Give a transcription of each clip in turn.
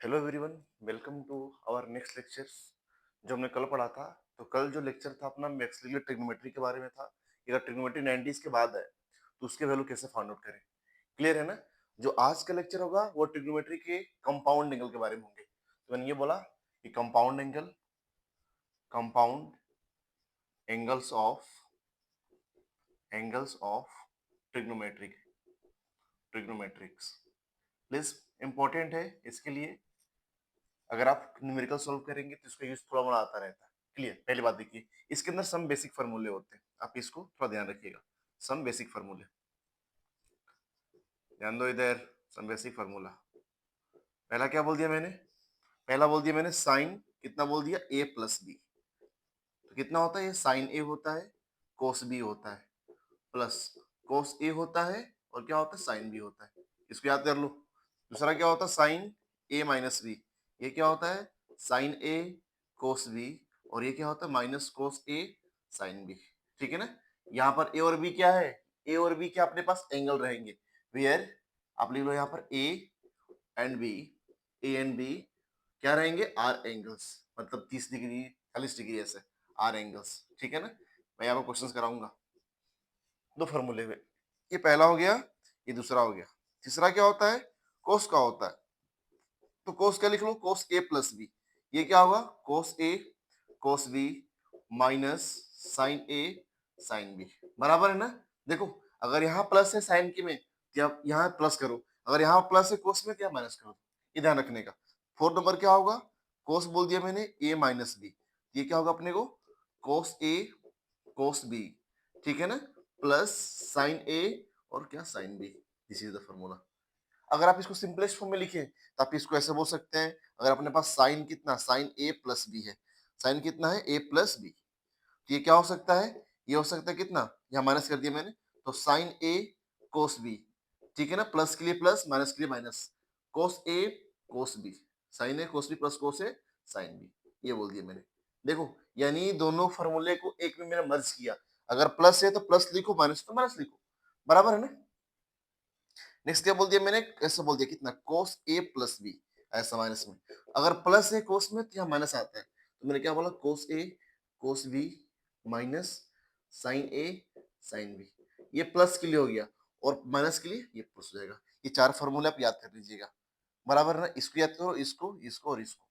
Hello everyone, welcome to our next lectures. जो हमने कल पढ़ा था, तो कल जो लेक्चर था अपना मैक्सवेल ट्रिग्नोमेट्री के बारे में था। अगर ट्रिग्नोमेट्री 90s के बाद है तो उसके वैल्यू कैसे फाइंड आउट करें, क्लियर है ना। जो आज का लेक्चर होगा वो ट्रिग्नोमेट्री के कंपाउंड एंगल के बारे में होंगे। तो मैंने ये बोला कि compound angles of trigonometrics please important है। इसके लिए अगर आप न्यूमेरिकल सॉल्व करेंगे तो इसका यूज थोड़ा बड़ा आता रहता है। क्लियर, पहली बात देखिए, इसके अंदर सम बेसिक फार्मूले होते हैं, आप इसको थोड़ा ध्यान रखिएगा। सम बेसिक फार्मूले, ध्यान दो इधर। सम बेसिक फार्मूला, पहला क्या बोल दिया मैंने? पहला बोल दिया मैंने साइन, कितना बोल दिया? ए प्लस बी। तो कितना होता है? ये साइन ए होता है, कोस बी होता है, प्लस कोस ए होता है, और क्या होता है? साइन बी होता है। इसको याद कर लो। दूसरा क्या होता है? साइन ए माइनस बी। ये क्या होता है? Sine A cos B. और ये क्या होता है? Minus cos A sine B. ठीक है ना। यहाँ पर ए और बी क्या है? ए और बी क्या अपने पास एंगल रहेंगे। वेयर आप लिख लो यहाँ पर A and B, A and B क्या रहेंगे? आर एंगल्स, मतलब 30 डिग्री 40 डिग्री ऐसे आर एंगल्स। ठीक है ना। मैं यहाँ पर क्वेश्चन कराऊंगा। दो फॉर्मूले हुए, ये पहला हो गया, ये दूसरा हो गया। तीसरा क्या होता है? कोस का होता है। तो कोस क्या लिख लो? कोस ए प्लस बी। ये क्या होगा? कोस A cos B minus sine A sine B, बराबर है ना। देखो, अगर यहाँ प्लस है साइन के में तो आप यहाँ प्लस करो, अगर यहाँ प्लस है कोस में तो यहाँ माइनस करो। ये ध्यान रखने का। फोर्थ नंबर क्या होगा? कोस बोल दिया मैंने ए माइनस बी। ये क्या होगा अपने को? Cos A cos B. ठीक है ना। प्लस साइन ए और क्या? Sine B. This is the formula. अगर आप इसको सिंपलेस्ट फॉर्म में लिखें तो आप इसको ऐसे बोल सकते हैं। अगर अपने पास साइन कितना? साइन ए प्लस बी है। साइन कितना है? ए प्लस बी। तो ये क्या हो सकता है? ये हो सकता है कितना? यहाँ माइनस कर दिया मैंने, तो साइन ए कोस बी। ठीक है ना। प्लस के लिए प्लस, माइनस के लिए minus. Cos A cos B, sine A cos B plus cos A sine B. ये बोल दिया मैंने। देखो, यानी दोनों फॉर्मूले को एक में मैंने मर्ज किया। अगर प्लस है तो प्लस लिखो, माइनस तो माइनस लिखो, बराबर है ना। नेक्स्ट क्या बोल दिया मैंने? ऐसा बोल दिया कितना? कोस ए प्लस बी, ऐसा माइनस में। अगर प्लस है कोस में तो यहाँ माइनस आता है, तो मैंने क्या बोला? कोस A cos B minus sine A sine B. ये प्लस के लिए हो गया, और माइनस के लिए ये प्लस हो जाएगा। ये चार फॉर्मूले आप याद कर लीजिएगा, बराबर है ना। इसको याद करो, इसको इसको और इसको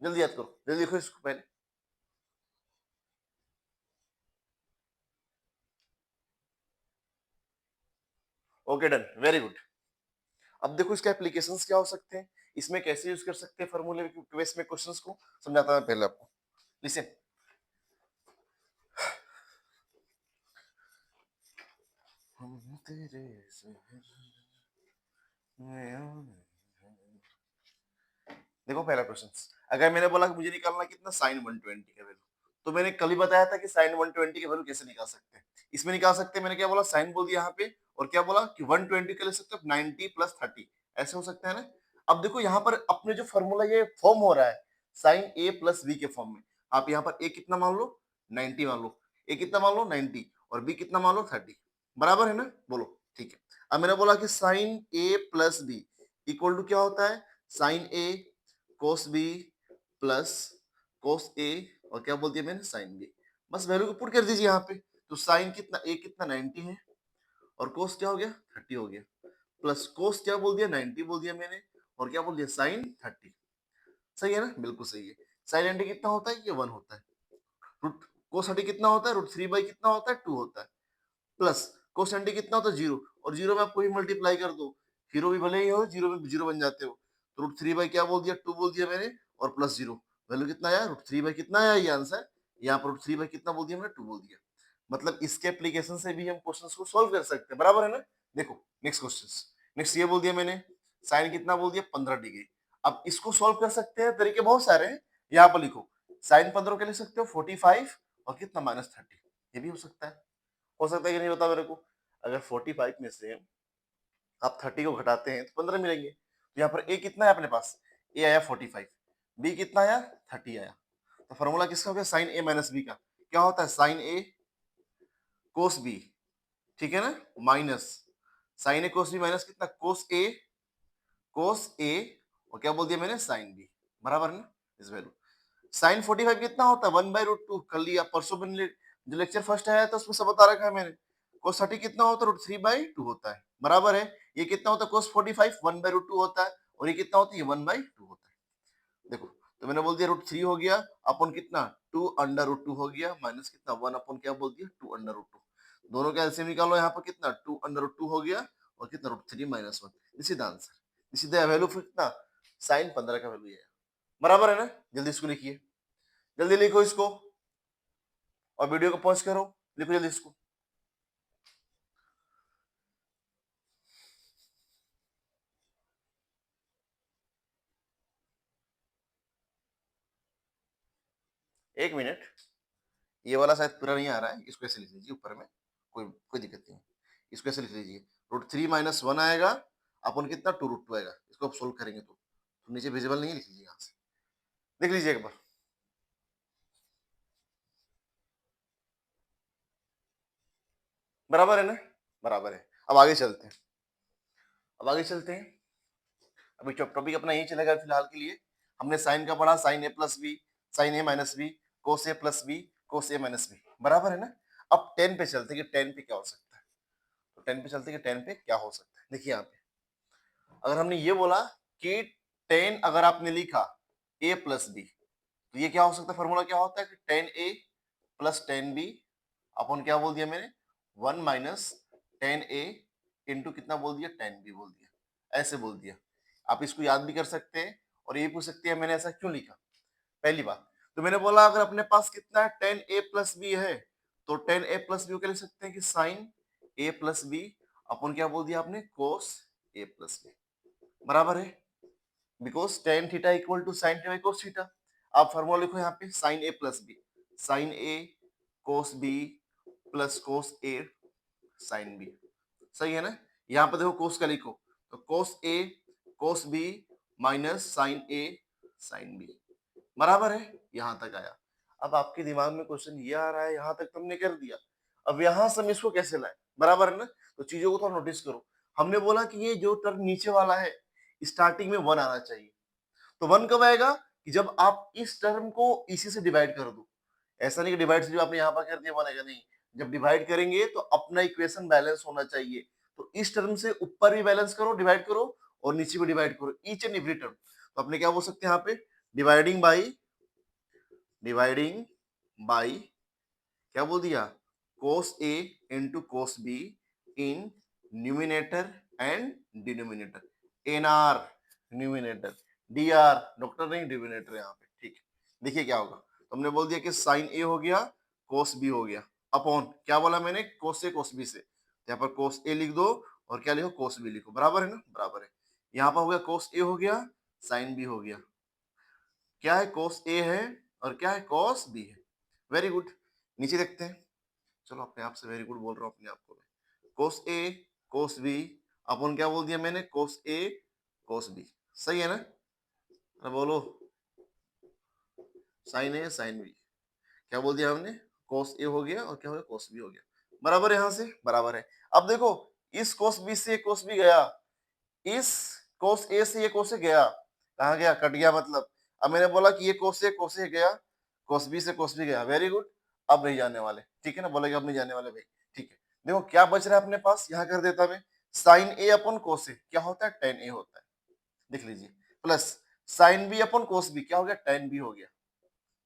जल्दी याद करो। जल्दी देखो इसको पहले। Okay, done, very good. अब देखो इसके एप्लीकेशंस क्या हो सकते हैं, इसमें कैसे यूज कर सकते हैं फॉर्मूले बेस में क्वेश्चंस को, समझाता मैं पहले आपको। लिसन, हम तेरे शहर में देखो पहला क्वेश्चन। अगर मैंने बोला कि मुझे निकालना कितना? साइन 120 का वैल्यू, तो मैंने कल ही बताया था कि साइन 120 का वैल्यू कैसे निकाल सकते हैं। इसमें निकाल सकते हैं। मैंने क्या बोला? साइन बोल दिया यहाँ पे, और क्या बोला कि 120 का ले सकते हो 90 प्लस 30, ऐसे हो सकता है ना। अब देखो यहाँ पर अपने जो फॉर्मूला ये फॉर्म हो रहा है साइन ए प्लस बी के फॉर्म में। आप यहाँ पर ए कितना मान लो? 90 मान लो। ए कितना मान लो? 90। और बी कितना मान लो? 30, बराबर है ना। बोलो, ठीक है। अब मैंने बोला कि sine A plus B equal to क्या होता है? Sine A cos B plus cos A, और क्या बोल दिया मैंने? Sine B. बस वैल्यू को पुट कर दीजिए यहाँ पे। तो साइन कितना? ए कितना? 90 है, और कोस क्या हो गया? 30 हो गया। प्लस कोस क्या बोल दिया? 90 बोल दिया मैंने, और क्या बोल दिया? साइन 30। सही है ना, बिल्कुल सही है। साइन 90 कितना होता है? ये 1 होता है। रूट कोस 30 कितना होता है? √3 कितना होता है? 2 होता है। प्लस कोस 90 कितना होता है? 0। और 0 में आप कोई मल्टीप्लाई कर दो, जीरो भी भले ही हो, 0 में 0 बन जाते हो। तो √3 क्या बोल दिया? 2 बोल दिया मैंने, और प्लस 0। वैल्यू कितना आया? √3 कितना आया? ये आंसर। यहाँ पर √3 कितना बोल दिया मैंने? 2 बोल दिया। मतलब इसके एप्लीकेशन से भी हम क्वेश्चंस को सॉल्व कर सकते हैं, बराबर है ना। देखो नेक्स्ट क्वेश्चन। नेक्स्ट ये बोल दिया मैंने साइन कितना बोल दिया? 15 डिग्री। अब इसको सॉल्व कर सकते हैं, तरीके बहुत सारे हैं। यहाँ पर लिखो, साइन 15 के लिख सकते हो 45, और कितना? -30। ये भी हो सकता है कि नहीं होता मेरे को। अगर 45 में से आप 30 को घटाते हैं तो 15 मिलेंगे। तो यहाँ पर ए कितना है अपने पास? ए आया 45, बी कितना आया? 30 आया। तो फॉर्मूला किसका हो गया? साइन ए माइनस बी का। क्या होता है? साइन ए कोस बी, ठीक है ना, minus sine A cos B minus कितना? कोस ए और क्या बोल दिया मैंने, साइन बी, बराबर है ना, इस वैल्यू। साइन 45 कितना होता है, 1/√2, कर लिया, परसों मैंने जो लेक्चर फर्स्ट आया था उसमें सब बता रखा है मैंने। cos 30 कितना होता है, √3/2 होता है, बराबर है। ये कितना होता है cos 45, 1/√2 होता है, और ये कितना होता है, ये 1/2 होता है। देखो, तो मैंने बोल दिया √3 हो गया अपन कितना, 2/√2 हो गया, माइनस कितना 1 अपन क्या बोल दिया, 2/√2। दोनों का एलसीएम निकालो, यहाँ पर कितना 2/√2 हो गया, और कितना √3 - 1। This is the answer, this is the value for कितना, साइन 15 का वैल्यू है, बराबर है ना। जल्दी इसको लिखिए, जल्दी लिखो इसको, और वीडियो को पॉज करो, लिखो जल्दी इसको। एक मिनट, ये वाला शायद पूरा नहीं आ रहा है, इसको ऐसे लिख लीजिए ऊपर में, कोई कोई दिक्कत नहीं है, इसको ऐसे लिख लीजिए, √3 - 1 आएगा, अपन कितना 2√2 आएगा, इसको आप सोल्व करेंगे तो नीचे विजिबल नहीं है, लिख लीजिए यहाँ से, देख लीजिए एक बार, बराबर है ना, बराबर है। अब आगे चलते हैं, अब आगे चलते हैं, अभी टॉपिक अपना यही चलेगा फिलहाल के लिए। हमने साइन का पढ़ा, sign A plus B, sine A minus B, cos A plus B, cos A minus B, बराबर है ना। अब 10 पे चलते हैं कि 10 पे क्या हो सकता है, तो 10 पे चलते हैं कि 10 पे क्या हो सकता है। देखिए यहाँ पे अगर हमने ये बोला कि 10 अगर आपने लिखा a प्लस बी, तो ये क्या हो सकता है, फॉर्मूला क्या होता है कि 10a प्लस 10b, अपन क्या बोल दिया मैंने, 1 माइनस 10a इंटू कितना बोल दिया, 10b बोल दिया, ऐसे बोल दिया। आप इसको याद भी कर सकते हैं, और ये पूछ सकते हैं मैंने ऐसा क्यों लिखा। पहली बात तो मैंने बोला अगर अपने पास कितना है, 10a प्लस बी है, तो 10a प्लस बी को लिख सकते हैं कि साइन a प्लस बी, अपन क्या बोल दिया आपने, कोस a प्लस बी, बराबर है। Because tan theta equal to sine theta cos theta. आप फॉर्मूला लिखो यहाँ पे, sine A plus B, sine A cos B plus cos A sine B, सही है ना। यहाँ पर देखो कोस का लिखो, तो कोस A cos B minus sine A sine B, बराबर है। यहां तक आया। अब आपके दिमाग में क्वेश्चन ये आ रहा है, यहां तक तुमने कर दिया, अब यहां से हम इसको कैसे लाए, बराबर है ना। तो चीजों को थोड़ा नोटिस करो। हमने बोला कि ये जो टर्म नीचे वाला है, स्टार्टिंग में 1 आना चाहिए, तो 1 कब आएगा, कि जब आप इस टर्म को इसी से डिवाइड कर दो। ऐसा नहीं कि डिवाइड से जो आपने यहाँ पर कर दिया 1 आएगा, नहीं। जब डिवाइड करेंगे तो अपना इक्वेशन बैलेंस होना चाहिए, तो इस टर्म से ऊपर भी बैलेंस करो, डिवाइड करो, और नीचे भी डिवाइड करो, ईच एंड एवरी टर्म। तो अपने क्या बोल सकते हैं यहाँ पे, डिवाइडिंग बाई क्या बोल दिया, cos A into cos B in numerator and denominator, NR numerator, DR doctor नहीं डिनोमिनेटर यहाँ पे, ठीक है। देखिए क्या होगा, तो हमने बोल दिया कि साइन ए हो गया, कोस बी हो गया, अपॉन क्या बोला मैंने, कोस ए कोस बी से, तो यहाँ पर कोस ए लिख दो, और क्या लिखो, कोस बी लिखो, बराबर है ना, बराबर है। यहाँ पर हो गया कोस ए हो गया, साइन बी हो गया, क्या है, कोस ए है, और क्या है, कोस बी है। Very good. नीचे देखते हैं, चलो अपने आप से वेरी गुड बोल रहा हूँ अपने आप को, कोस ए कोस बी, अपन क्या बोल दिया मैंने, कोस ए कोस बी, सही है ना। अरे बोलो, साइन ए साइन बी, क्या बोल दिया हमने, कोस ए हो गया, और क्या हो गया, कोस बी हो गया, बराबर है, यहाँ से बराबर है। अब देखो, इस कोस बी से कोस बी गया, इस कोस ए से ये कोस ए गया, कहाँ गया, कट गया मतलब। अब मैंने बोला कि ये कोस ए गया, कोस बी से कोस बी गया, वेरी गुड। अब नहीं जाने वाले, ठीक है ना, बोलेगा अब नहीं जाने वाले भाई, ठीक है। देखो क्या बच रहा है अपने पास, यहाँ कर देता मैं, साइन ए अपन कोस ए क्या होता है, टेन ए होता है, देख लीजिए, प्लस साइन बी अपन कोस बी क्या हो गया, टेन बी हो गया,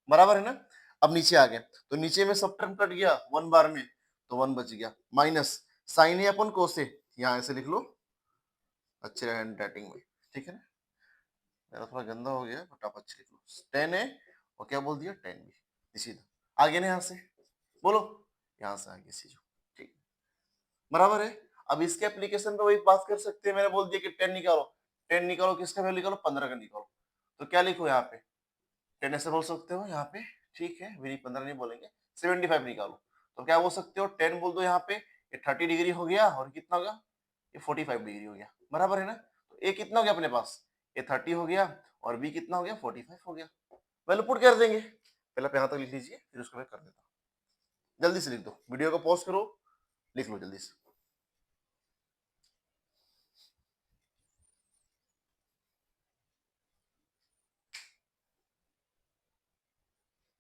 बराबर है ना। अब नीचे आ गए, तो नीचे में सब टर्म कट गया 1 बार में, तो 1 बच गया, माइनस साइन ए अपन कोस ए, यहाँ ऐसे लिख लो अच्छे हैंड राइटिंग में, ठीक है ना। मेरा थोड़ा गंदा हो गया, बट आप अच्छे लिख लो, टेन है, और क्या बोल दिया, टेन बी, इसी आगे ना, यहाँ से बोलो, यहाँ से आगे सीधो, ठीक, बराबर है। अब इसके एप्लीकेशन पे वही बात कर सकते हैं, मैंने बोल दिया कि 10 निकालो, 10 निकालो, किसका वैल्यू निकालो, 15 का निकालो, तो क्या लिखो यहाँ पे, 10 ऐसे बोल सकते हो यहाँ पे, ठीक है, भी 15 नहीं बोलेंगे, 75 निकालो, तो क्या बोल सकते हो, 10 बोल दो यहाँ पे, ये 30 डिग्री हो गया, और कितना होगा, ये 45 डिग्री हो गया, बराबर है ना। तो ए कितना हो गया अपने पास, ये 30 हो गया, और बी कितना हो गया, 45 हो गया, वैल्यू पुट कर देंगे। पहले आप यहाँ तक लिख लीजिए, फिर उसको मैं कर देता हूँ, जल्दी से लिख दो, वीडियो को पॉज करो, लिख लो जल्दी से।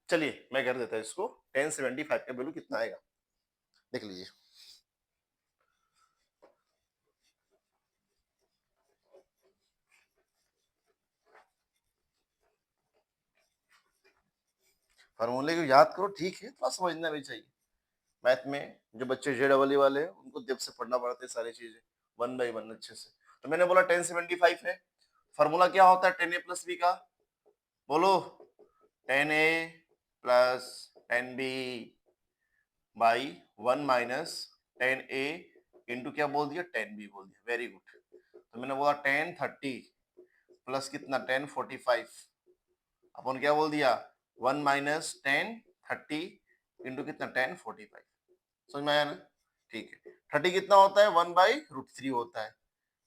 चलिए मैं कर देता हूँ इसको, 1075 का वैल्यू कितना आएगा देख लीजिए। फॉर्मूले को याद करो, ठीक है, थोड़ा समझना भी चाहिए। मैथ में जो बच्चे जे डबल वाले हैं उनको जब से पढ़ना पड़ता है सारी चीजें वन बाई वन अच्छे से। तो मैंने बोला 1075 है, फॉर्मूला क्या होता है 10a प्लस बी का, बोलो 10a plus 10b by 1 minus 10a into क्या बोल दिया 10b बोल दिया, वेरी गुड। तो मैंने बोला 1030 प्लस कितना 1045 अपन क्या बोल दिया 1 माइनस 1030 इंटू कितना 1045, समझ में आया ना? ठीक है, 30 कितना होता है 1/√3 होता है,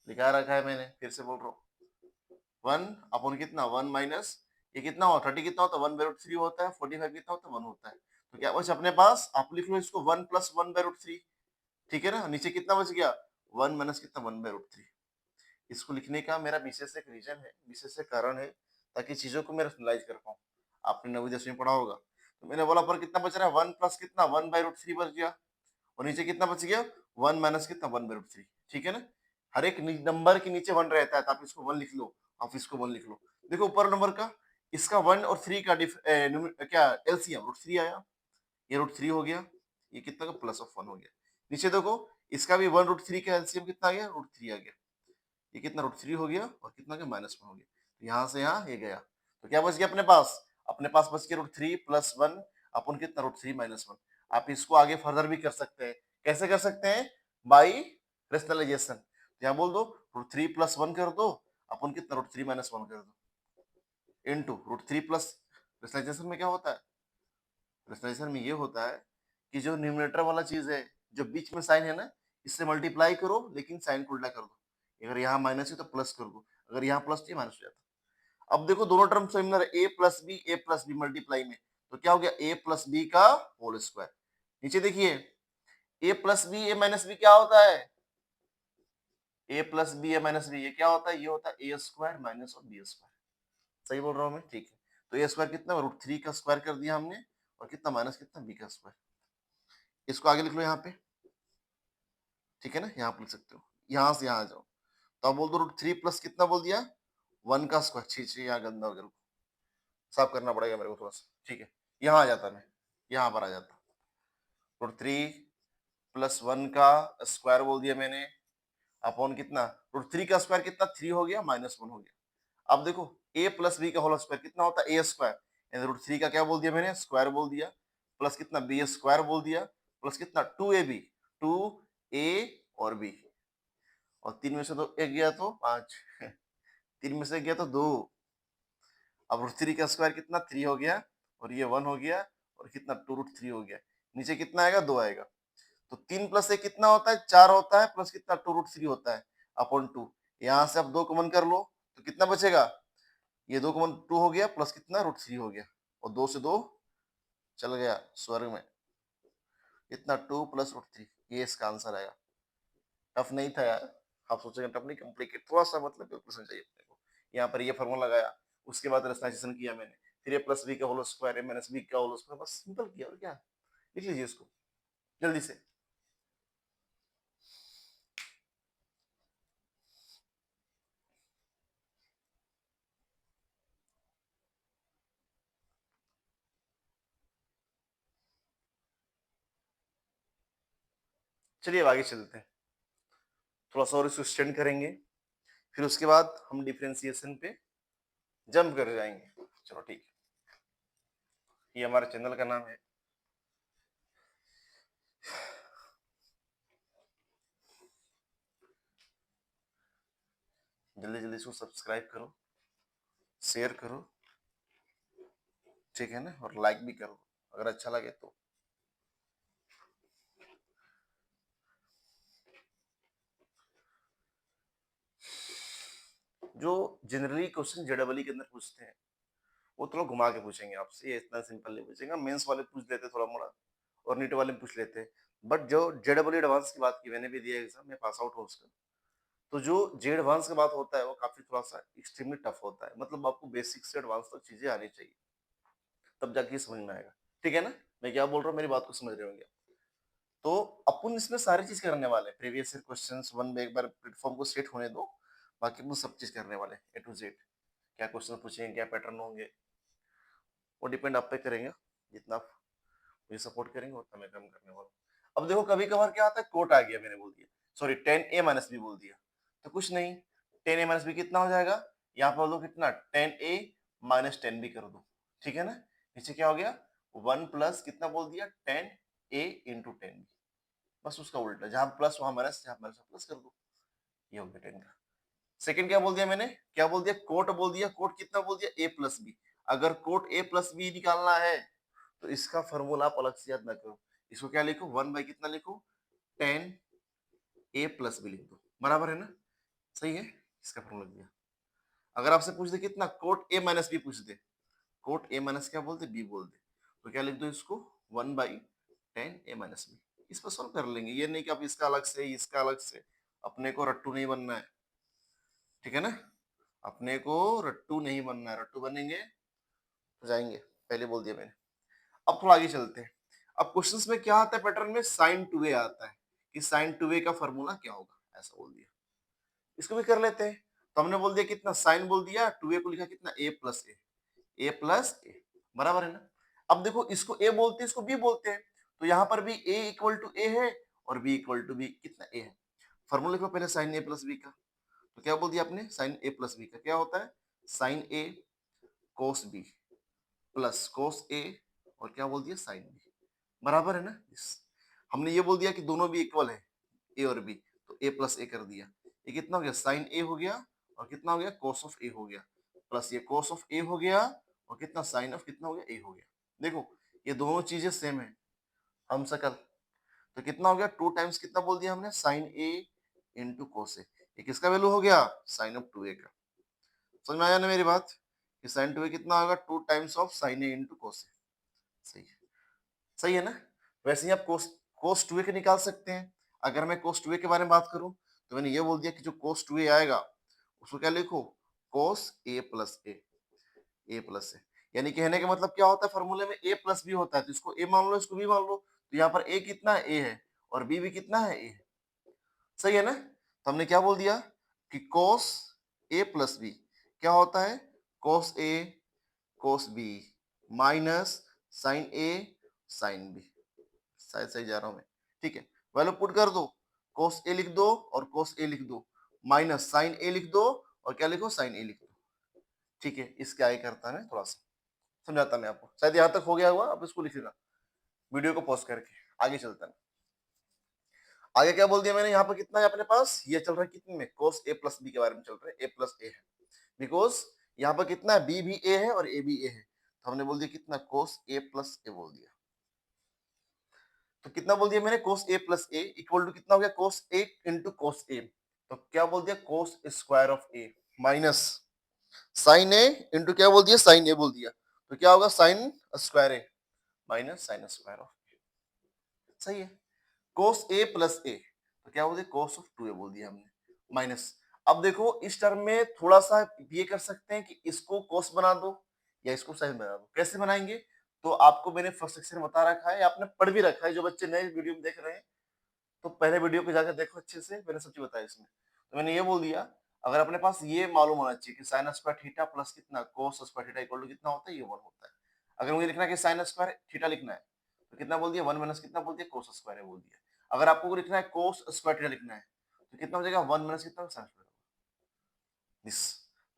लिखा रखा है मैंने, फिर से बोल रहा हूँ 1 अपन कितना 1 माइनस ये कितना होता 30 कितना होता 1/√3 होता है, 45 कितना होता 1 होता है। तो क्या बच अपने पास, आप लिख लो इसको 1 प्लस 1/√3, ठीक है ना? नीचे कितना बच गया 1 माइनस कितना 1/√3। इसको लिखने का मेरा विशेष एक रीजन है, विशेष एक कारण है, ताकि चीजों को मैं रैशनलाइज कर पाऊँ। आपने 9वीं 10वीं पढ़ा होगा। तो मैंने बोला पर कितना बच रहा है 1 प्लस कितना 1/√3 बच गया, और नीचे कितना बच गया 1 माइनस कितना 1/√3, ठीक है ना? हर एक नंबर के नीचे 1 रहता है, तो आप इसको 1 लिख लो, आप इसको 1 लिख लो। देखो ऊपर नंबर का इसका 1 और 3 का क्या एलसीएम √3 आया, ये √3 हो गया, ये कितना का प्लस ऑफ 1 हो गया। नीचे देखो इसका भी 1 √3 का एलसीएम कितना आ गया √3 आ गया, ये कितना √3 हो गया और कितना का -1 हो गया। तो यहाँ से यहाँ ये गया, तो क्या बच गया अपने पास बच गया √3 प्लस 1 अपन कितना √3 -1। आप इसको आगे फर्दर भी कर सकते हैं, कैसे कर सकते हैं बाई रेशनलाइजेशन, यहाँ बोल दो √3 प्लस 1 कर दो, अपन कितना √3 -1 कर दो इनटू √3 प्लस, रेशनलाइजेशन में क्या होता है, रेशनलाइजेशन में ये होता है कि जो न्यूमरेटर वाला चीज है, जो बीच में साइन है ना, इससे मल्टीप्लाई करो लेकिन साइन को उल्टा कर दो, अगर यहाँ माइनस है तो प्लस कर दो, अगर यहाँ प्लस है माइनस हो जाता। अब देखो दोनों टर्म सिमिलर है, ए प्लस बी मल्टीप्लाई में, तो क्या हो गया ए प्लस बी का होल स्क्वायर। नीचे देखिए ए प्लस बी ए माइनस बी क्या होता है, ए प्लस बी ए माइनस बी ये क्या होता है, ये होता है ए स्क्वायर माइनस और बी स्क्वायर। सही बोल रहा हूँ मैं, ठीक है। तो ए स्क्वायर कितना √3 का स्क्वायर कर दिया हमने, और कितना माइनस कितना बी का स्क्वायर, इसको आगे लिख लो यहाँ पे, ठीक है ना, यहाँ पे लिख सकते हो, यहाँ से यहाँ आ जाओ। तो अब बोल दो √3 प्लस कितना बोल दिया 1 का स्क्वायर, छी यहाँ गंदा वगैरह साफ करना पड़ेगा मेरे को थोड़ा सा, ठीक है। यहाँ आ जाता मैं, यहाँ पर आ जाता √3 प्लस 1 का स्क्वायर बोल दिया मैंने, अपॉन कितना √3 का स्क्वायर कितना 3 हो गया -1 हो गया। अब देखो a प्लस बी का होल स्क्वायर कितना होता है ए स्क्वायर, यानी √3 का क्या बोल दिया मैंने स्क्वायर बोल दिया, प्लस कितना बी स्क्वायर बोल दिया, प्लस कितना 2ab 2a और b, और 3 में से तो एक गया तो 5 3 में से एक गया तो 2, अब √3 का स्क्वायर कितना 3 हो गया, और ये 1 हो गया, और कितना 2√3 हो गया, नीचे कितना आएगा 2 आएगा। तो 3 प्लस 1 कितना होता है 4 होता है, प्लस कितना 2√3 होता है अपॉन 2, यहाँ से अब 2 कॉमन कर लो तो कितना बचेगा, ये 2 कॉमन 2 हो गया, प्लस कितना √3 हो गया, और 2 से 2 चल गया स्वर्ग में, इतना 2 प्लस √3, ये इसका आंसर आएगा। टफ नहीं था यार, आप सोचेंगे टफ नहीं, कॉम्प्लिकेट थोड़ा सा मतलब कैलकुलेशन चाहिए अपने को। यहाँ पर ये फॉर्मूला लगाया, उसके बाद रेशनलाइजेशन किया मैंने, फिर ए प्लस बी का whole square A minus B का होल स्क्वायर, बस सिंपल किया, और क्या, लिख लीजिए इसको जल्दी से। चलिए अब आगे चलते हैं, थोड़ा सा और इसको एक्सटेंड करेंगे, फिर उसके बाद हम डिफरेंशिएशन पे जंप कर जाएंगे। चलो ठीक है, ये हमारे चैनल का नाम है, जल्दी जल्दी इसको सब्सक्राइब करो, शेयर करो, ठीक है ना, और लाइक भी करो अगर अच्छा लगे तो। जो जनरली क्वेश्चन जेडबलई के अंदर पूछते हैं वो थोड़ा घुमा के पूछेंगे आपसे, ये इतना सिंपल नहीं पूछेगा, मेंस वाले पूछ लेते थोड़ा मोड़ा, और नीट वाले पूछ लेते, बट जो जेडबलई एडवांस की बात की, मैंने भी दिया एग्जाम में, पास आउट हो उसका, तो जो जे एडवांस का बात होता है वो काफी थोड़ा सा एक्सट्रीमली टफ होता है, मतलब आपको बेसिक से एडवांस तक चीजें आनी चाहिए। तब जाके समझ में आएगा। ठीक है ना, मैं क्या बोल रहा हूँ, मेरी बात को समझ रहे होंगे। तो अपन इसमें सारी चीज करने वाले हैं, प्रीवियस ईयर क्वेश्चंस वन में एक बार प्लेटफॉर्म को सेट होने दो, बाकी वो सब चीज करने वाले हैं ए टू जेड। क्या क्वेश्चन पूछेंगे, क्या पैटर्न होंगे, वो डिपेंड आप पे करेंगे। जितना आप मुझे सपोर्ट करेंगे उतना मैं कम करने वाला हूँ। अब देखो कभी कभार क्या आता है, कोट आ गया, मैंने बोल दिया, सॉरी 10a माइनस बी बोल दिया, तो कुछ नहीं, 10a माइनस बी कितना हो जाएगा, यहाँ पर बोलो कितना, 10a माइनस 10b कर दो। ठीक है ना, नीचे क्या हो गया, 1 प्लस कितना बोल दिया, 10a इंटू 10b, बस उसका उल्टा, जहां प्लस वहां माइनस, जहां माइनस प्लस कर दो, ये हो गया 10 का। सेकंड क्या बोल दिया मैंने, क्या बोल दिया, कोट बोल दिया, कोट कितना बोल दिया, a प्लस बी। अगर कोट a प्लस बी निकालना है तो इसका फॉर्मूला आप अलग से याद ना करो, इसको क्या लिखो, 1 बाई कितना लिखो, 10a प्लस बी लिख दो, बराबर है ना, सही है, इसका फॉर्मूला लिख दिया। अगर आपसे पूछ दे कितना, कोट a माइनस बी पूछ दे, कोट a माइनस क्या बोलते, b बोल दे, तो क्या लिख दो इसको, 1 बाई 10a माइनस बी। इस पर सॉल्व कर लेंगे, ये नहीं कि आप इसका अलग से, इसका अलग से, अपने को रट्टू नहीं बनना है। ठीक है ना, अपने को रट्टू नहीं बनना है, रट्टू बनेंगे तो जाएंगे, पहले बोल दिया मैंने। अब थोड़ा आगे चलते हैं। अब क्वेश्चंस में क्या आता है, पैटर्न में साइन 2a आता है, कि साइन 2a का फॉर्मूला क्या होगा, ऐसा बोल दिया। इसको भी कर लेते हैं, तो हमने बोल दिया कितना, साइन बोल दिया, 2a को लिखा कितना, a प्लस ए, बराबर है ना। अब देखो इसको a बोलते हैं, इसको b बोलते हैं, तो यहाँ पर भी a इक्वल टू ए है और b इक्वल टू b, कितना a है। फॉर्मूला लिखो पहले साइन a प्लस b का, तो क्या बोल दिया आपने, साइन a प्लस b का क्या होता है, sine a cos b plus cos a, और क्या बोल दिया, साइन b, बराबर है ना। हमने ये बोल दिया कि दोनों भी इक्वल है, ए और बी, तो ए प्लस ए कर दिया, ये कितना हो गया, साइन ए हो गया, और कितना हो गया, कोस ऑफ ए हो गया, प्लस ये कोस ऑफ ए हो गया, और कितना, साइन ऑफ कितना हो गया, ए हो गया। देखो ये दोनों चीजें सेम है, हम सकल, तो कितना हो गया, 2 टाइम्स कितना बोल दिया हमने, साइन ए इंटू कोस ए, ये किसका वैल्यू हो गया, साइन ऑफ 2a का। समझ में आया ना मेरी बात, कि साइन 2a कितना होगा, 2 times of sine A into cos A. सही है, सही है ना। वैसे ही आप कोस कोस 2a के निकाल सकते हैं। अगर मैं कोस 2a के बारे में बात करूं, तो मैंने ये बोल दिया कि जो कोस 2a आएगा उसको क्या लिखो, कोस ए प्लस ए प्लस ए, यानी कहने का मतलब क्या होता है, फॉर्मूले में a प्लस बी होता है, तो इसको a मान लो, इसको b मान लो, तो यहाँ पर a कितना है, a है, और b भी कितना है, a है। सही है ना, तो हमने क्या बोल दिया कि कोस a प्लस बी क्या होता है, cos a cos b minus sine a sine b, शायद सही जा रहा हूं मैं, ठीक है। वैल्यू पुट कर दो, कोस ए लिख दो और कोस ए लिख दो, माइनस साइन ए लिख दो और क्या लिखो, साइन ए लिख दो। ठीक है, इसके आगे करता है थोड़ा सा, समझाता मैं आपको, शायद यहां तक हो गया हुआ, अब इसको लिख लेना वीडियो को पॉज करके, आगे चलता है। आगे क्या बोल दिया मैंने, यहाँ पर कितना है अपने पास, ये चल रहा है कितने में, कोस ए प्लस बी के बारे में चल रहा है, ए प्लस ए है, बिकॉज यहाँ पर कितना है, बी भी ए है और ए भी ए है, तो हमने बोल दिया कितना, कोस ए प्लस ए बोल दिया। तो कितना बोल दिया मैंने, कोस ए प्लस ए इक्वल टू कितना हो गया, कोस ए इंटू कोस ए, तो क्या बोल दिया, cos square of A minus sine A into क्या बोल दिया, साइन ए बोल दिया, तो क्या होगा, sine square A minus sine square of A. सही है, कोस ए प्लस ए, तो क्या बोल दिया, कोस ऑफ 2a बोल दिया हमने, माइनस। अब देखो इस टर्म में थोड़ा सा ये कर सकते हैं कि इसको कोस बना दो या इसको साइन बना दो, कैसे बनाएंगे, तो आपको मैंने फर्स्ट सेक्शन में बता रखा है, आपने पढ़ भी रखा है, जो बच्चे नए वीडियो में देख रहे हैं तो पहले वीडियो को जाकर देखो अच्छे से, मैंने सब चीज बताया इसमें। तो मैंने ये बोल दिया, अगर अपने पास ये मालूम होना चाहिए कि साइन स्क्वायर थीटा प्लस कितना, cos square theta equal to कितना होता है, ये 1 होता है। अगर मुझे लिखना है कि साइन स्क्वायर थीटा लिखना है, तो कितना बोल दिया, 1 माइनस कितना बोल दिया, कोस स्क्वायर है बोल दिया। अगर आपको लिखना है कोस स्क्वायर थीटा लिखना है, तो कितना हो जाएगा, 1 माइनस कितना, साइन स्क्वायर दिस।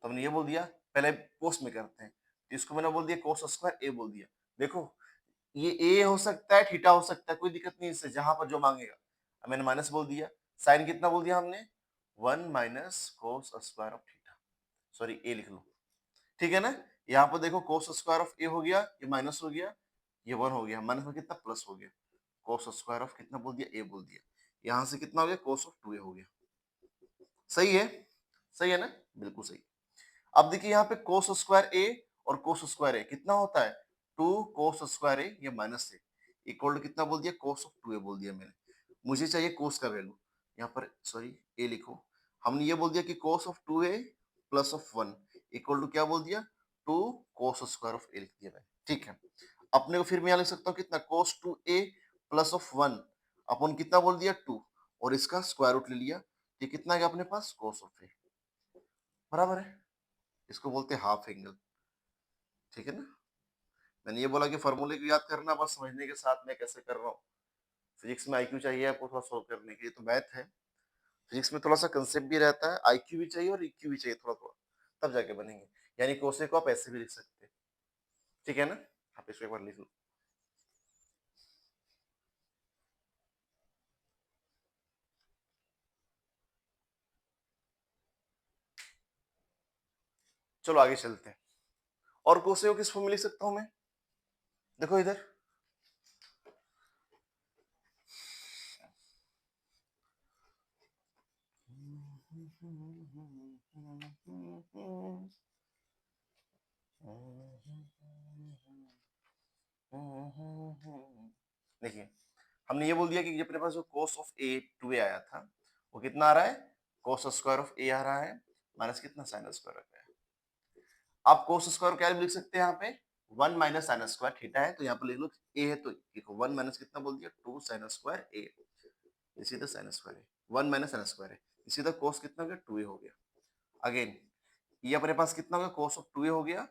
तो हमने ये बोल दिया, पहले कोस में करते हैं, तो इसको मैंने बोल दिया कोस स्क्वायर ए बोल दिया। देखो ये ए हो सकता है, थीटा हो सकता है, कोई दिक्कत नहीं इससे, जहां पर जो मांगेगा। अब मैंने माइनस बोल दिया, साइन कितना बोल दिया हमने, 1 minus cos square of theta, sorry A लिख लो, ठीक है ना। यहाँ पर देखो कोस स्क्वायर ऑफ ए हो गया, ये माइनस हो गया, ये 1 हो गया, माइनस में कितना, प्लस हो गया, कोस स्क्वायर ऑफ कितना बोल दिया, ए बोल दिया, यहाँ से कितना हो गया, कोस ऑफ 2a हो गया। सही है, सही है ना, बिल्कुल सही। अब देखिए यहाँ पे कोस स्क्वायर ए और कोस स्क्वायर ए कितना होता है, 2 कोस स्क्वायर ए, ये माइनस से इक्वल टू कितना बोल दिया, कोस ऑफ 2a बोल दिया मैंने। मुझे चाहिए कोस का वैल्यू, यहाँ पर सॉरी ए लिखो, हमने ये बोल दिया कि cos of 2a plus of 1 equal to क्या बोल दिया, 2 कोस स्क्वायर ऑफ ए लिख दिया मैंने। ठीक है, अपने को फिर मैं यहाँ लिख सकता हूँ कितना cos 2a प्लस ऑफ 1 अपन कितना बोल दिया 2 और इसका स्क्वायर रूट ले लिया, ये कितना आ गया अपने पास cos ऑफ a बराबर है, इसको बोलते हैं हाफ एंगल। ठीक है ना, मैंने ये बोला कि फॉर्मूले को याद करना बस समझने के साथ मैं कैसे कर रहा हूँ। फिजिक्स में आईक्यू चाहिए आपको थोड़ा सोल्व करने के लिए, तो मैथ है, फिजिक्स में थोड़ा सा कंसेप्ट भी रहता है, आईक्यू भी चाहिए और ईक्यू भी चाहिए थोड़ा थोड़ा, तब जाके बनेंगे। यानी कोसे को आप ऐसे भी लिख सकते हैं, ठीक है ना, आप इसको एक बार लिख लो। चलो आगे चलते हैं, और कोसे को किस फॉर्म में लिख सकता हूं मैं, देखो इधर देखिए, हमने ये बोल दिया कि अपने पास जो cos ऑफ a 2a आया था वो कितना आ रहा है, cos स्क्वायर ऑफ a आ रहा है माइनस कितना sin स्क्वायर ऑफ a। आप cos स्क्वायर क्या लिख सकते हैं यहाँ पे, 1 माइनस sin स्क्वायर थीटा है तो यहाँ पर लिख लो a है तो देखो 1 माइनस कितना बोल दिया 2 sin स्क्वायर a, इसी तरह sin स्क्वायर है 1 माइनस sin स्क्वायर है, इसी तरह cos कितना हो गया 2a हो गया। अगेन ये अपने पास कितना हो गया cos ऑफ 2a हो गया,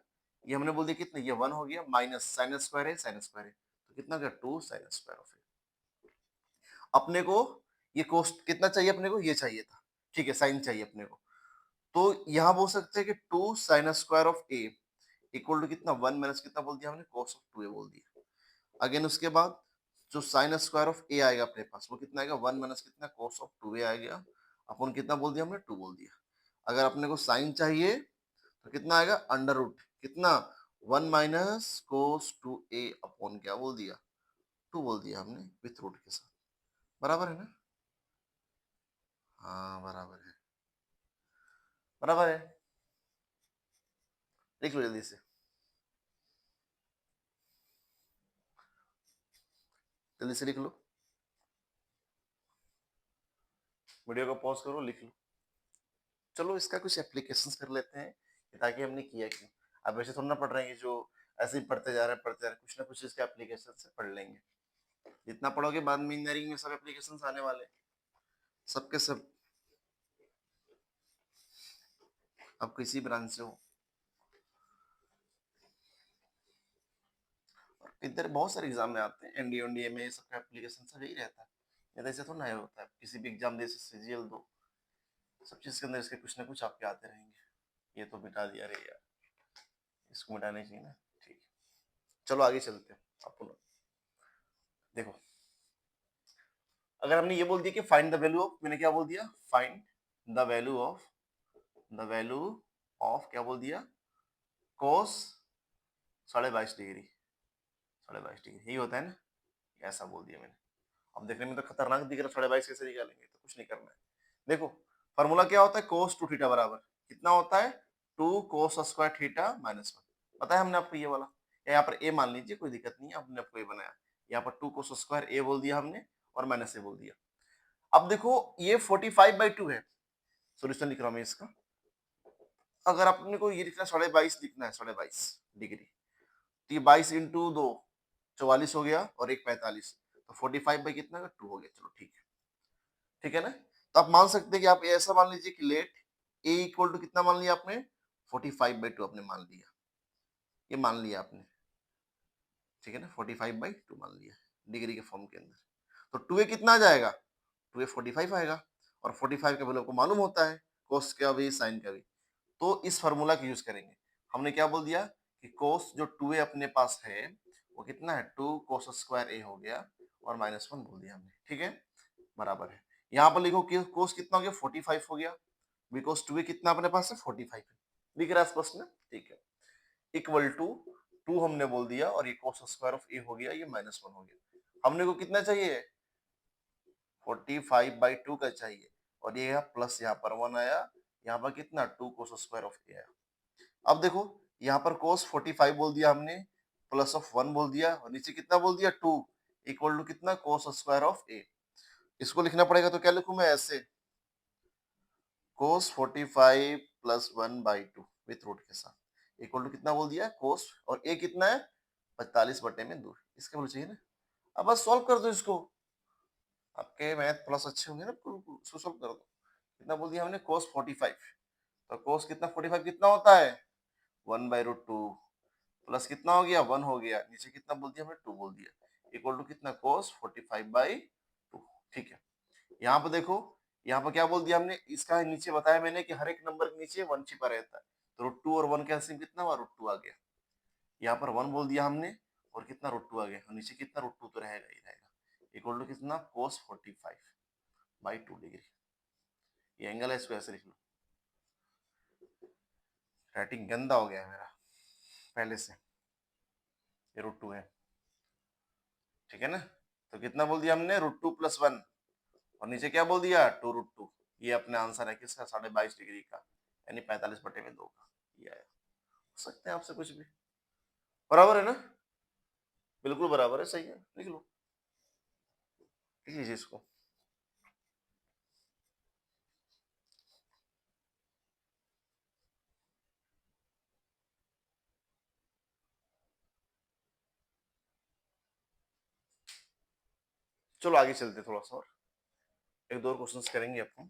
ये हमने बोल दिया कितना ये 1 हो गया माइनस sin स्क्वायर है sin स्क्वायर है तो कितना हो गया 2 sin स्क्वायर ऑफ a। अपने को ये कोस्ट कितना चाहिए, अपने को ये चाहिए था, ठीक है साइन चाहिए अपने को, तो यहां बोल सकते हैं कि 2 sine square of A equal to कितना 1 माइनस कितना बोल दिया हमने cos ऑफ 2a बोल दिया। अगेन उसके बाद जो साइन स्क्वायर ऑफ ए आएगा अपने पास वो कितना आएगा 1 माइनस कितना cos ऑफ 2a आएगा, अपन कितना बोल दिया हमने 2 बोल दिया। अगर अपने को साइन चाहिए तो कितना आएगा अंडर रूट कितना 1 माइनस cos 2a अपॉन क्या बोल दिया 2 बोल दिया हमने विथ रूट के साथ, बराबर है ना, हाँ बराबर है, बराबर है, लिख लो जल्दी से, जल्दी से लिख लो, वीडियो को पॉज करो लिख लो। चलो इसका कुछ एप्लीकेशंस कर लेते हैं ताकि हमने किया क्यों, अब वैसे थोड़ा ना पढ़ रहे हैं जो ऐसे ही पढ़ते जा रहे हैं पढ़ते जा रहे हैं, कुछ ना कुछ इसके एप्लीकेशन से पढ़ लेंगे, जितना पढ़ोगे बाद में इंजीनियरिंग में सब एप्लीकेशंस आने वाले हैं, सबके सब, आप किसी ब्रांच से हो। इधर बहुत सारे एग्जाम में आते हैं एनडीए एनडीए में सबका एप्लीकेशन सब यही रहता है, या ऐसे थोड़ा ना होता है किसी भी एग्जाम दे सीजीएल दो, सब चीज के अंदर इसके कुछ ना कुछ आपके आते रहेंगे। ये तो मिटा दिया रे यार, इसको मिटाने चाहिए ना, ठीक है चलो आगे चलते हैं। अपन देखो, अगर हमने ये बोल दिया कि फाइंड द वैल्यू ऑफ, मैंने क्या बोल दिया find the value of, the value of क्या बोल दिया कोस 22.5 डिग्री, 22.5 डिग्री यही होता है ना, ऐसा बोल दिया मैंने। अब देखने में तो खतरनाक दिख रहा है, 22.5 कैसे निकालेंगे, तो कुछ नहीं करना है। देखो फॉर्मूला क्या होता है कोस 2 थीटा बराबर कितना होता है 2 कोस स्क्वायर थीटा माइनस 1, पता है हमने आपको ये वाला, यहाँ पर ए मान लीजिए कोई दिक्कत नहीं है, हमने आपको ये बनाया, यहाँ पर 2 कोस स्क्वायर ए बोल दिया हमने और माइनस ए बोल दिया। अब देखो ये 45/2 है, सोल्यूशन लिख रहा हूं मैं इसका, अगर अपने को ये लिखना 22.5 लिखना है 22.5 डिग्री, तो ये 22 इंटू 2 44 हो गया और एक 45, तो 45 बाई कितना 2 हो गया, चलो ठीक है, ठीक है ना। तो आप मान सकते हैं कि आप ऐसा मान लीजिए कि लेट ए इक्वल टू कितना मान लिया आपने 45/2 आपने मान लिया, ये मान लिया आपने, ठीक है ना 45/2 मान लिया डिग्री के फॉर्म के अंदर, तो 2a कितना आ जाएगा 2a 45 आएगा, और 45 का वैल्यू आपको मालूम होता है कोस का भी साइन का भी, तो इस फार्मूला का यूज करेंगे। हमने क्या बोल दिया कि कोस जो 2a अपने पास है वो कितना है 2 कोस स्क्वायर a हो गया और -1 बोल दिया हमने, ठीक है बराबर है। यहाँ पर लिखो कि कोस कितना हो गया 45 हो गया, बिकॉज 2a कितना अपने पास है 45 है, दिख रहा है स्पष्ट ना, ठीक है इक्वल टू 2 हमने बोल दिया और ये कोस स्क्वायर ऑफ a हो गया, ये -1 हो गया, हमने को कितना चाहिए 45/2 का चाहिए, और ये प्लस यहाँ पर 1 आया, यहाँ पर कितना 2 कोस स्क्वायर ऑफ a आया। अब देखो यहाँ पर cos 45 बोल दिया हमने, प्लस ऑफ 1 बोल दिया और नीचे कितना बोल दिया 2 इक्वल टू कितना cos स्क्वायर ऑफ a, इसको लिखना पड़ेगा तो क्या लिखूं मैं ऐसे cos 45 प्लस 1/2 विथ रूट के साथ इक्वल टू कितना बोल दिया cos, और a कितना है 45/2, इसका वैल्यू चाहिए ना। अब बस सॉल्व कर दो इसको, आपके मैथ प्लस अच्छे होंगे ना, इसको सॉल्व कर दो। कितना बोल दिया हमने, cos 45, तो cos कितना 45 कितना होता है 1/√2, प्लस कितना हो गया 1 हो गया, नीचे कितना बोल दिया हमने 2 बोल दिया, इक्वल टू कितना cos 45/2। ठीक है, यहाँ पर देखो, यहाँ पर क्या बोल दिया हमने, इसका नीचे बताया मैंने कि हर एक नंबर के नीचे 1 छिपा रहता है, तो √2 और 1 का एलसीएम कितना हुआ √2 आ गया। यहाँ पर 1 बोल दिया हमने और कितना √2 आ गया, और नीचे कितना √2 तो रहेगा ही रहेगा, इक्वल टू कितना cos 45/2 डिग्री। ये एंगल है, इसको ऐसे लिख लो। राइटिंग गंदा हो गया है मेरा पहले से, ये √2 है, ठीक है ना। तो कितना बोल दिया हमने √2 + 1, और नीचे क्या बोल दिया 2√2। ये अपना आंसर है किसका 22.5 डिग्री का, यानी 45/2 का। ये आया, हो सकते हैं आपसे कुछ भी, बराबर है ना, बिल्कुल बराबर है, सही है, लिख लो, लिख लीजिए इसको। चलो आगे चलते थोड़ा सा और, एक दो और क्वेश्चंस करेंगे अपन।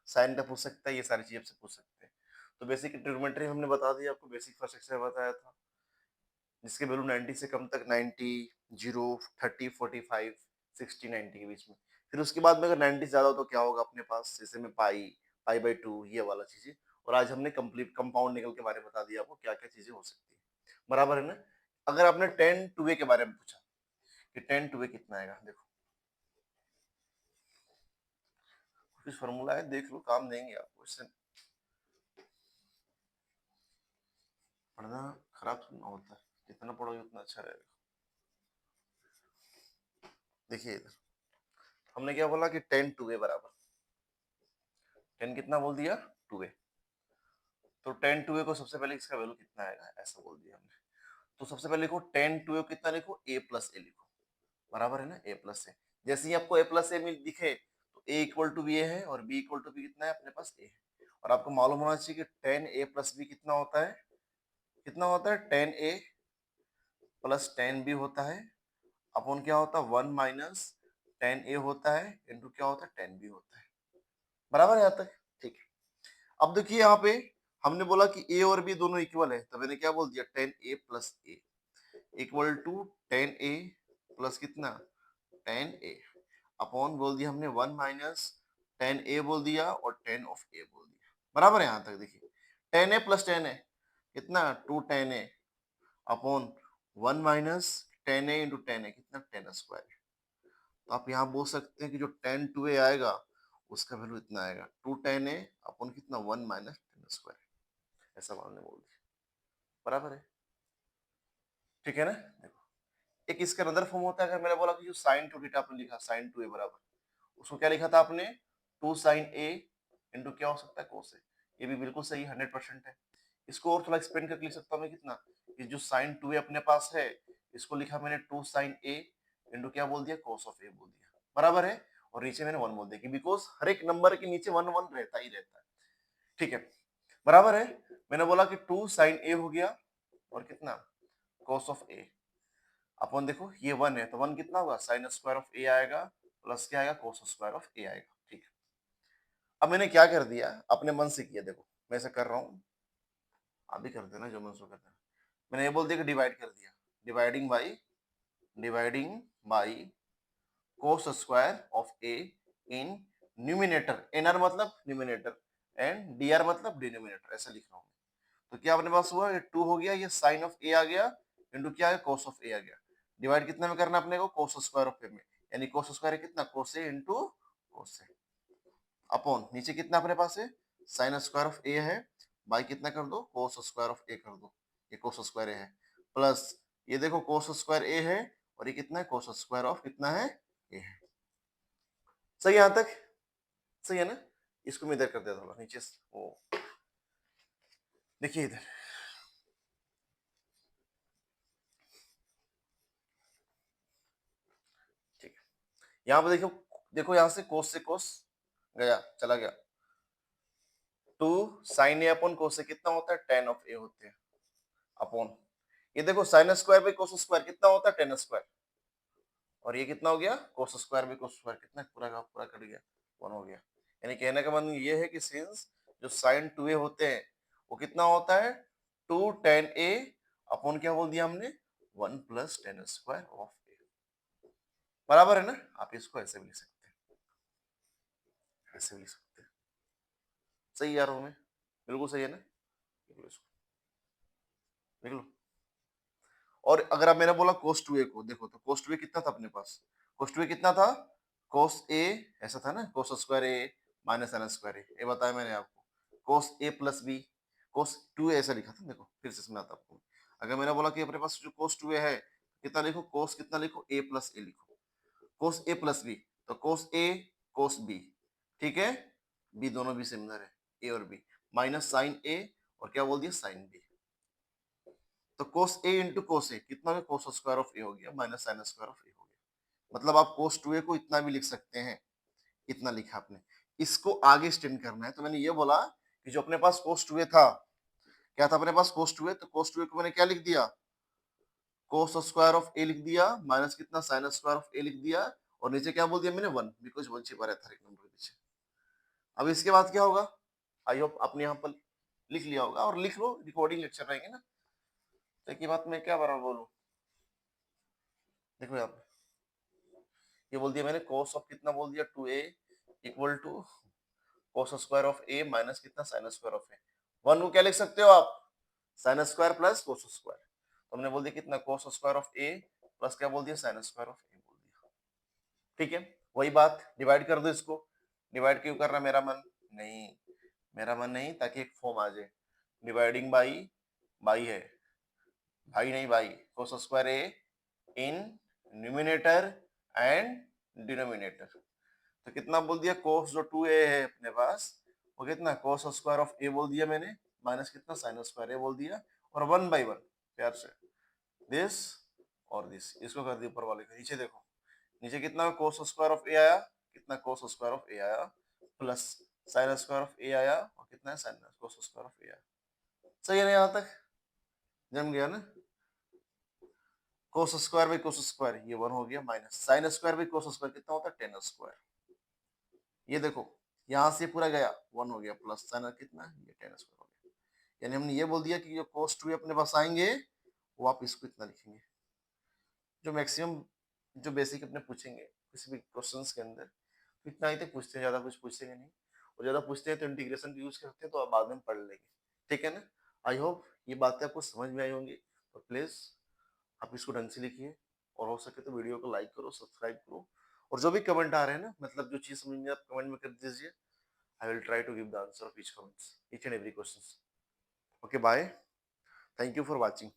साइन का पूछ सकता है, ये सारी चीजें आपसे पूछ सकते हैं। तो बेसिक ट्रिग्नोमेट्री हमने बता दिया आपको, बेसिक फर्स्ट सेक्शन में बताया था, जिसके वैल्यू 90 से कम तक 90, 0, 30, 45, 60, 90 के बीच में। फिर उसके बाद में अगर 90 ज्यादा हो तो क्या होगा अपने पास, जैसे में पाई/2, ये वाला चीजें। और आज हमने कंप्लीट कंपाउंड निकल के बारे में बता दिया आपको, क्या क्या चीजें हो सकती है, बराबर है ना। अगर आपने 10 के बारे में पूछा कि 10 कितना आएगा, देखो कुछ फॉर्मूला है, देख लो, काम देंगे आपको, इससे पढ़ना खराब सुनना होता है, जितना पढ़ोगे उतना अच्छा रहेगा। देखिए इधर हमने क्या बोला कि 10 बराबर 10 कितना बोल दिया 2a, तो 10 को सबसे पहले इसका वैल्यू कितना आएगा ऐसा बोल दिया हमने। तो सबसे पहले लिखो 10 कितना लिखो a+a लिखो, बराबर है ना, a+a। जैसे ही आपको a+a मिल दिखे तो a इक्वल टू बी है और b इक्वल टू बी कितना है अपने पास a है। और आपको मालूम होना चाहिए कि 10a+b कितना होता है, कितना होता है 10a+10b होता है, अपॉन क्या होता है 1 - 10a होता है, इंटू क्या होता है 10b होता है, बराबर है यहाँ तक। ठीक है, अब देखिए यहाँ पे हमने बोला कि a और b दोनों इक्वल है, तो मैंने क्या बोल दिया 10a+a equal to 10a plus कितना 10a, अपॉन बोल दिया हमने 1 - 10a बोल दिया और 10 बोल दिया, बराबर है यहाँ तक। देखिए 10a+10 है कितना 210a, upon 1 - 10a into 10a कितना 10² है। तो आप यहाँ बोल सकते हैं कि जो 10 आएगा उसका वैल्यू इतना आएगा 210a अपॉन कितना 1 - 10², ऐसा हमने बोल दिया, बराबर है, ठीक है ना। देखो एक इसका अनदर फॉर्म होता है, अगर मैंने बोला कि जो साइन टू थीटा आपने लिखा साइन 2a बराबर, उसको क्या लिखा था आपने 2 sin a इंटू क्या हो सकता है cos a, ये भी बिल्कुल सही 100% है। इसको और थोड़ा एक्सपेंड करके लिख सकता हूँ मैं कितना, कि जो साइन 2a अपने पास है इसको लिखा मैंने 2 sin a इंटू क्या बोल दिया cos ऑफ a बोल दिया, बराबर है। और नीचे मैंने 1 बोल दिया कि बिकॉज हर एक नंबर के नीचे 1 1 रहता ही रहता है, ठीक है, बराबर है। मैंने बोला कि 2 sin a हो गया और कितना cos ऑफ a, अपन देखो ये 1 है तो 1 कितना होगा sin² ऑफ a आएगा, प्लस क्या आएगा cos² ऑफ a आएगा, ठीक है। अब मैंने क्या कर दिया अपने मन से किया, देखो मैं ऐसा कर रहा हूँ, आप भी कर देना जो मन से करते हैं। मैंने ये बोल दिया कि डिवाइड कर दिया, dividing by cos² of a in numerator, nr मतलब न्यूमिनेटर एंड dr मतलब डिनोमिनेटर, ऐसा लिख रहा हूँ। तो क्या अपने पास हुआ, ये 2 हो गया, ये साइन ऑफ a आ गया इंटू क्या है cos ऑफ a आ गया, डिवाइड कितना में करना अपने को cos² ऑफ a में, यानी cos² है कितना cos a into cos a, upon नीचे कितना अपने पास है sin² ऑफ a है, बाई कितना कर दो cos² ऑफ a कर दो, ये cos² a है, प्लस ये देखो cos² a है और ये कितना है cos² ऑफ कितना है a है, सही है यहाँ तक, सही है ना। इसको मैं इधर कर देता थोड़ा नीचे वो, देखिए इधर, ठीक है, यहाँ पे देखो, देखो यहाँ से कोस गया चला गया, 2 sin a अपॉन कोस कितना होता है 10 ऑफ a होते हैं, अपॉन ये देखो sine square by cos square कितना होता है, टेन स्क्वायर, और ये कितना हो गया, cos square by cos square, कितना पूरा का पूरा कट गया, वन हो गया। यानी कहने का मतलब ये है कि सिंस जो साइन 2a होते हैं वो कितना होता है, 2 tan a अपॉन क्या बोल दिया हमने, 1 plus ten square of a, बराबर है ना। आप इसको ऐसे भी लिख सकते हैं, ऐसे भी लिख सकते हैं। सही यार हमें बिल्कुल सही है ना, लिख लो इसको, लिख लो। और अगर अब मैंने बोला cos 2a को, देखो तो cos 2a कितना था अपने पास, cos 2a कितना था, cos a ऐसा था ना, cos square a minus sin square a, ये बताया मैंने आपको, cos a plus b, cos 2a ऐसा लिखा था, देखो फिर से समझाता आपको। अगर मैंने बोला कि अपने पास जो cos 2a है कितना लिखो, cos कितना लिखो, a प्लस a लिखो, cos a प्लस b, तो cos a cos b, ठीक है, b दोनों भी सिमिलर है, a और b, माइनस sin a और क्या बोल दिया sin b, तो cos a into cos a कितना हो गया, cos स्क्वायर ऑफ a हो गया minus sin square of a हो गया। मतलब आप cos 2a को इतना भी लिख सकते हैं, इतना लिखा आपने, इसको आगे एक्सटेंड करना है। तो मैंने ये बोला कि जो अपने पास cos 2a था, क्या था अपने पास cos 2a, तो cos 2a को मैंने क्या लिख दिया, cos स्क्वायर ऑफ a लिख दिया, माइनस कितना sin स्क्वायर ऑफ a लिख दिया, और नीचे क्या बोल दिया मैंने, 1, बिकॉज 1 छिपा रहता है एक नंबर के पीछे। अब इसके बाद क्या होगा, आई होप आपने यहाँ पर लिख लिया होगा, और लिख लो, रिकॉर्डिंग लेक्चर रहेंगे ना, तो एक ही बात मैं क्या बराबर बोलूं, देखो यहाँ पे ये बोल दिया मैंने, cos ऑफ कितना बोल दिया, 2a equal to cos square of a minus कितना sin स्क्वायर ऑफ a, 1 को क्या लिख सकते हो आप, sin square plus cos square, तो हमने बोल दिया कितना, cos square of a plus क्या बोल दिया, sin स्क्वायर ऑफ a बोल दिया, ठीक है। वही बात, डिवाइड कर दो इसको, डिवाइड क्यों कर रहा मेरा मन नहीं, मेरा मन नहीं, ताकि एक फॉर्म आ जाए, डिवाइडिंग बाई, बाई है, भाई नहीं भाई, cos square a in numerator and denominator, तो कितना बोल दिया, cos जो 2a है अपने पास वो कितना, cos स्क्वायर ऑफ a बोल दिया मैंने, माइनस कितना sin स्क्वायर a बोल दिया, और 1 बाई 1 प्यार से दिस और दिस, इसको कर दिया ऊपर वाले को, नीचे देखो, नीचे कितना cos स्क्वायर ऑफ a आया, कितना cos स्क्वायर ऑफ a आया, plus sin square of a आया, और कितना है sin cos square of a आया। सही है ना, यहाँ तक जम गया ना, cos square by cos square ये 1 हो गया, minus sin square by cos square कितना होता है, tan स्क्वायर, ये देखो यहां से पूरा गया, 1 हो गया, प्लस sin कितना, ये tan स्क्वायर हो गया। यानी हमने ये बोल दिया कि जो cos 2 अपने पास आएंगे वो आप इसको इतना लिखेंगे, जो मैक्सिमम जो बेसिक अपने पूछेंगे किसी भी क्वेश्चंस के अंदर, तो इतना ही तक पूछते हैं, ज्यादा कुछ पूछेंगे नहीं, और ज्यादा पूछते हैं तो इंटीग्रेशन भी यूज करते हैं, तो आप बाद में पढ़ लेंगे, ठीक है ना। आई होप ये बातें आपको समझ में आई होंगी, तो प्लीज आप इसको ढंग से लिखिए, और हो सके तो वीडियो को लाइक करो, सब्सक्राइब करो, और जो भी कमेंट आ रहे हैं ना, मतलब जो चीज समझ में आप कमेंट में कर दीजिए, I will try to give the answer of each comments, each and every questions. Okay bye, thank you for watching.